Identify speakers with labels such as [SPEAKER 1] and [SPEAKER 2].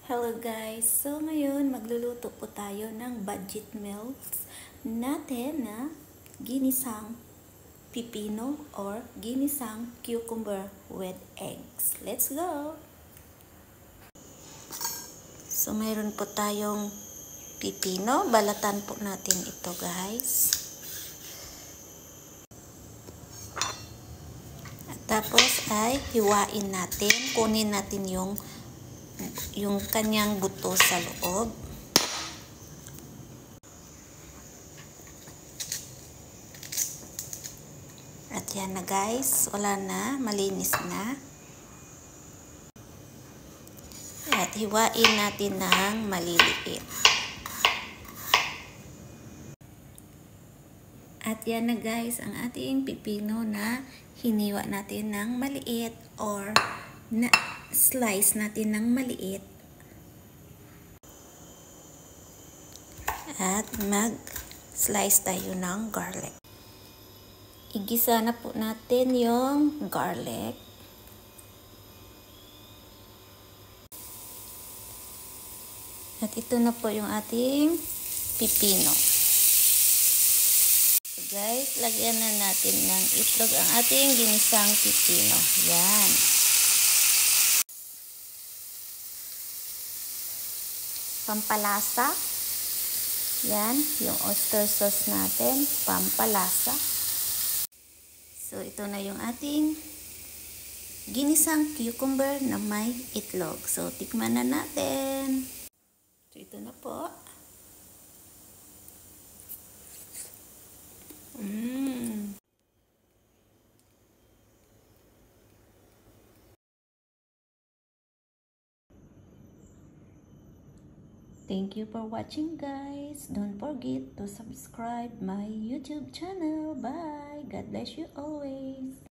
[SPEAKER 1] Hello guys! So ngayon magluluto po tayo ng budget meals natin na ginisang pipino or ginisang cucumber with eggs. Let's go! So mayroon po tayong pipino. Balatan po natin ito guys. At tapos ay hiwain natin. Kunin natin yung kanyang buto sa loob. At yan na guys, wala na, malinis na. At hiwain natin ng maliliit. At yan na guys, ang ating pipino na hiniwa natin ng maliit or na slice natin ng maliit. At mag-slice tayo ng garlic. Igisa na po natin yung garlic. At ito na po yung ating pipino. So guys, lagyan na natin ng itlog ang ating ginisang pipino. Yan. Pampalasa. Yan, yung oyster sauce natin, pampalasa. So, ito na yung ating ginisang cucumber na may itlog. So, tikman na natin. So, ito na po. Thank you for watching guys. Don't forget to subscribe my YouTube channel. Bye. God bless you always.